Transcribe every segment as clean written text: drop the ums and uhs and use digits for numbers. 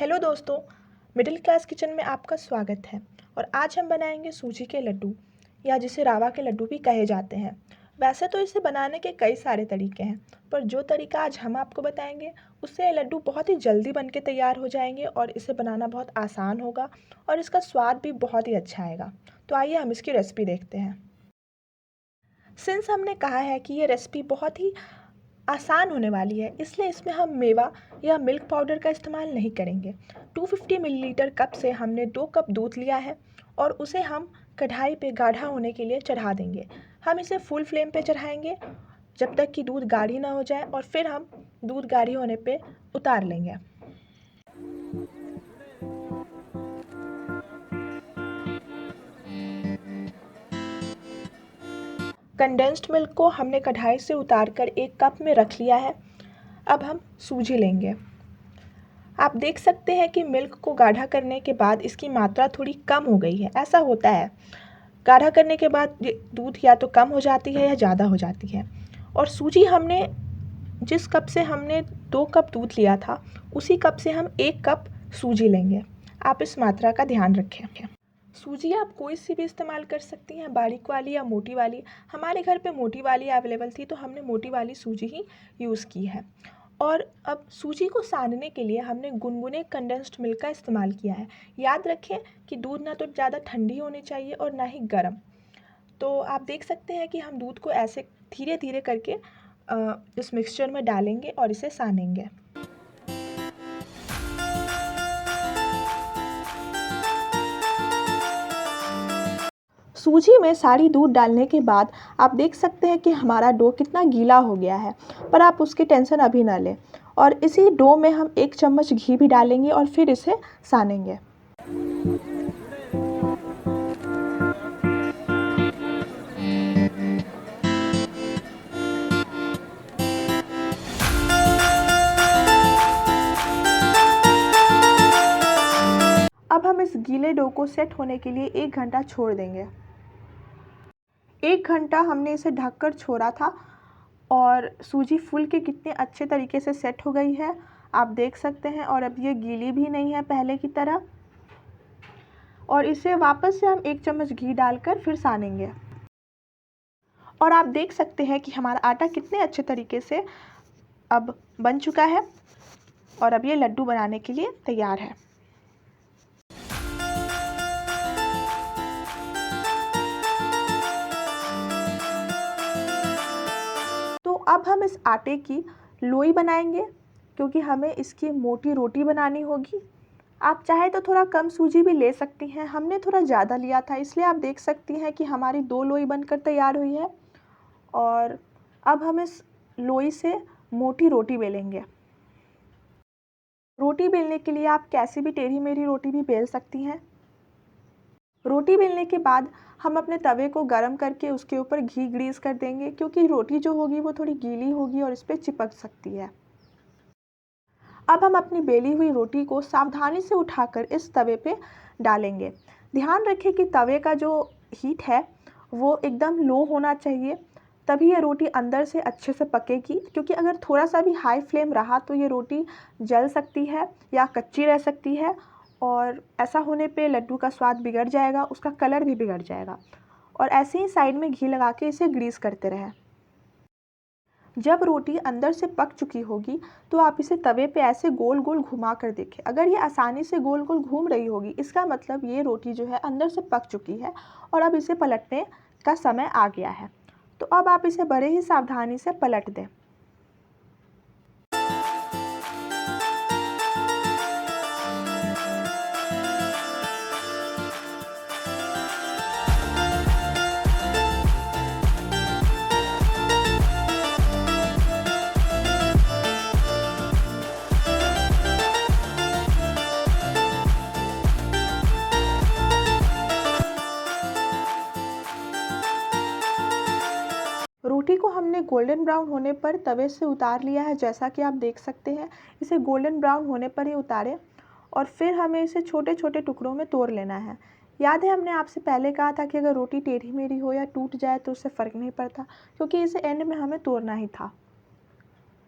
Hello दोस्तों, middle class kitchen में आपका स्वागत है। और आज हम बनाएंगे सूजी के लड्डू, या जिसे रावा के लड्डू भी कहे जाते हैं। वैसे तो इसे बनाने के कई सारे तरीके हैं, पर जो तरीका आज हम आपको बताएंगे उससे ये लड्डू बहुत ही जल्दी बन के तैयार हो जाएंगे और इसे बनाना बहुत आसान होगा और इसका स्वाद भी बहुत ही अच्छा आएगा। तो आइए हम इसकी रेसिपी देखते हैं। सिंस हमने कहा है कि ये रेसिपी बहुत ही आसान होने वाली है, इसलिए इसमें हम मेवा या मिल्क पाउडर का इस्तेमाल नहीं करेंगे। 250 मिलीलीटर कप से हमने 2 कप दूध लिया है और उसे हम कढ़ाई पे गाढ़ा होने के लिए चढ़ा देंगे। हम इसे फुल फ्लेम पे चढ़ाएंगे जब तक कि दूध गाढ़ी ना हो जाए, और फिर हम दूध गाढ़ी होने पे उतार लेंगे। कंडेंस्ड मिल्क को हमने कढ़ाई से उतार कर एक कप में रख लिया है। अब हम सूजी लेंगे। आप देख सकते हैं कि मिल्क को गाढ़ा करने के बाद इसकी मात्रा थोड़ी कम हो गई है। ऐसा होता है, गाढ़ा करने के बाद दूध या तो कम हो जाती है या ज़्यादा हो जाती है। और सूजी हमने जिस कप से हमने 2 कप दूध लिया था, उसी कप से हम 1 कप सूजी लेंगे। आप इस मात्रा का ध्यान रखें। सूजी आप कोई सी भी इस्तेमाल कर सकती हैं, बारीक वाली या मोटी वाली। हमारे घर पे मोटी वाली अवेलेबल थी, तो हमने मोटी वाली सूजी ही यूज़ की है। और अब सूजी को सानने के लिए हमने गुनगुने कंडेंस्ड मिल्क का इस्तेमाल किया है। याद रखें कि दूध ना तो ज़्यादा ठंडी होनी चाहिए और ना ही गर्म। तो आप देख सकते हैं कि हम दूध को ऐसे धीरे धीरे करके इस मिक्सचर में डालेंगे और इसे सानेंगे। सूजी में सारी दूध डालने के बाद आप देख सकते हैं कि हमारा डो कितना गीला हो गया है, पर आप उसकी टेंशन अभी ना लें। और इसी डो में हम 1 चम्मच घी भी डालेंगे और फिर इसे सानेंगे। अब हम इस गीले डो को सेट होने के लिए 1 घंटा छोड़ देंगे। 1 घंटा हमने इसे ढककर छोड़ा था और सूजी फूल के कितने अच्छे तरीके से सेट हो गई है, आप देख सकते हैं। और अब ये गीली भी नहीं है पहले की तरह। और इसे वापस से हम 1 चम्मच घी डालकर फिर सानेंगे। और आप देख सकते हैं कि हमारा आटा कितने अच्छे तरीके से अब बन चुका है और अब ये लड्डू बनाने के लिए तैयार है। तो अब हम इस आटे की लोई बनाएंगे, क्योंकि हमें इसकी मोटी रोटी बनानी होगी। आप चाहे तो थोड़ा कम सूजी भी ले सकती हैं, हमने थोड़ा ज़्यादा लिया था, इसलिए आप देख सकती हैं कि हमारी 2 लोई बनकर तैयार हुई है। और अब हम इस लोई से मोटी रोटी बेलेंगे। रोटी बेलने के लिए आप कैसी भी टेढ़ी मेढ़ी रोटी भी बेल सकती हैं। रोटी बेलने के बाद हम अपने तवे को गरम करके उसके ऊपर घी ग्रीस कर देंगे, क्योंकि रोटी जो होगी वो थोड़ी गीली होगी और इस पर चिपक सकती है। अब हम अपनी बेली हुई रोटी को सावधानी से उठाकर इस तवे पे डालेंगे। ध्यान रखें कि तवे का जो हीट है वो एकदम लो होना चाहिए, तभी ये रोटी अंदर से अच्छे से पकेगी। क्योंकि अगर थोड़ा सा भी हाई फ्लेम रहा तो ये रोटी जल सकती है या कच्ची रह सकती है, और ऐसा होने पे लड्डू का स्वाद बिगड़ जाएगा, उसका कलर भी बिगड़ जाएगा। और ऐसे ही साइड में घी लगा के इसे ग्रीस करते रहें। जब रोटी अंदर से पक चुकी होगी तो आप इसे तवे पे ऐसे गोल गोल घुमा कर देखें। अगर ये आसानी से गोल गोल घूम रही होगी, इसका मतलब ये रोटी जो है अंदर से पक चुकी है और अब इसे पलटने का समय आ गया है। तो अब आप इसे बड़े ही सावधानी से पलट दें। रोटी को हमने गोल्डन ब्राउन होने पर तवे से उतार लिया है, जैसा कि आप देख सकते हैं। इसे गोल्डन ब्राउन होने पर ही उतारें और फिर हमें इसे छोटे छोटे टुकड़ों में तोड़ लेना है। याद है हमने आपसे पहले कहा था कि अगर रोटी टेढ़ी मेढ़ी हो या टूट जाए तो उससे फ़र्क नहीं पड़ता, क्योंकि इसे एंड में हमें तोड़ना ही था।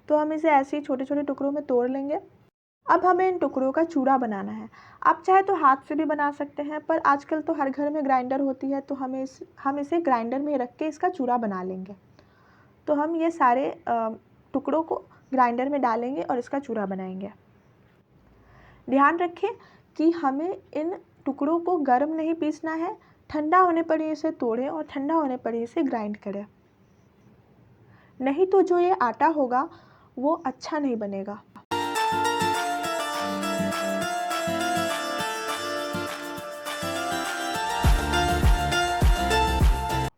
तो हम इसे ऐसे ही छोटे छोटे टुकड़ों में तोड़ लेंगे। अब हमें इन टुकड़ों का चूड़ा बनाना है। आप चाहे तो हाथ से भी बना सकते हैं, पर आजकल तो हर घर में ग्राइंडर होती है, तो हम इसे ग्राइंडर में रख के इसका चूड़ा बना लेंगे। तो हम ये सारे टुकड़ों को ग्राइंडर में डालेंगे और इसका चूड़ा बनाएंगे। ध्यान रखें कि हमें इन टुकड़ों को गर्म नहीं पीसना है, ठंडा होने पर ही इसे तोड़ें और ठंडा होने पर ही इसे ग्राइंड करें, नहीं तो जो ये आटा होगा वो अच्छा नहीं बनेगा।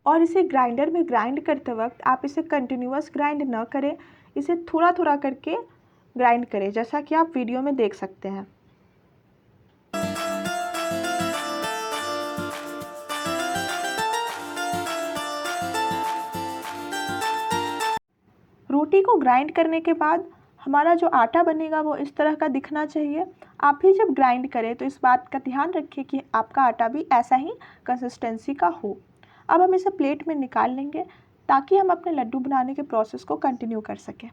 और इसे ग्राइंडर में ग्राइंड करते वक्त आप इसे कंटिन्यूअस ग्राइंड न करें, इसे थोड़ा थोड़ा करके ग्राइंड करें, जैसा कि आप वीडियो में देख सकते हैं। रोटी को ग्राइंड करने के बाद हमारा जो आटा बनेगा वो इस तरह का दिखना चाहिए। आप भी जब ग्राइंड करें तो इस बात का ध्यान रखिए कि आपका आटा भी ऐसा ही कंसिस्टेंसी का हो। अब हम इसे प्लेट में निकाल लेंगे ताकि हम अपने लड्डू बनाने के प्रोसेस को कंटिन्यू कर सकें।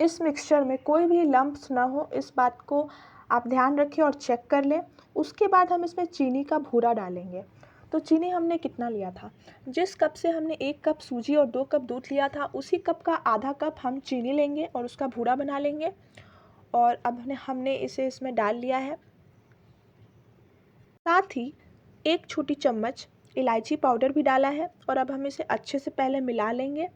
इस मिक्सचर में कोई भी लम्प्स ना हो, इस बात को आप ध्यान रखें और चेक कर लें। उसके बाद हम इसमें चीनी का भूरा डालेंगे। तो चीनी हमने कितना लिया था, जिस कप से हमने 1 कप सूजी और 2 कप दूध लिया था, उसी कप का आधा कप हम चीनी लेंगे और उसका भूरा बना लेंगे। और अब हमने इसे इसमें डाल लिया है। साथ ही 1 छोटी चम्मच इलायची पाउडर भी डाला है और अब हम इसे अच्छे से पहले मिला लेंगे।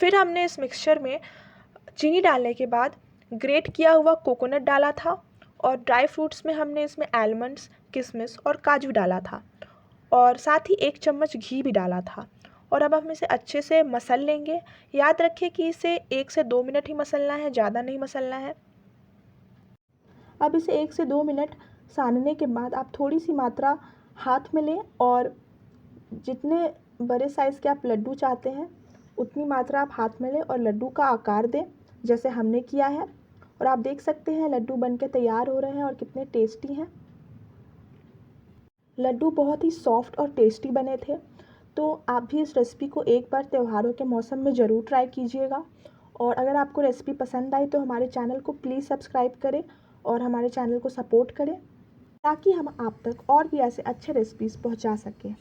फिर हमने इस मिक्सचर में चीनी डालने के बाद ग्रेट किया हुआ कोकोनट डाला था और ड्राई फ्रूट्स में हमने इसमें आलमंड्स, किशमिश और काजू डाला था और साथ ही 1 चम्मच घी भी डाला था। और अब हम इसे अच्छे से मसल लेंगे। याद रखिए कि इसे 1 से 2 मिनट ही मसलना है, ज़्यादा नहीं मसलना है। अब इसे 1 से 2 मिनट सानने के बाद आप थोड़ी सी मात्रा हाथ में लें और जितने बड़े साइज़ के आप लड्डू चाहते हैं उतनी मात्रा आप हाथ में लें और लड्डू का आकार दें, जैसे हमने किया है। और आप देख सकते हैं लड्डू बनके तैयार हो रहे हैं और कितने टेस्टी हैं। लड्डू बहुत ही सॉफ्ट और टेस्टी बने थे। तो आप भी इस रेसिपी को एक बार त्योहारों के मौसम में ज़रूर ट्राई कीजिएगा। और अगर आपको रेसिपी पसंद आई तो हमारे चैनल को प्लीज़ सब्सक्राइब करें और हमारे चैनल को सपोर्ट करें ताकि हम आप तक और भी ऐसे अच्छे रेसिपीज़ पहुंचा सकें।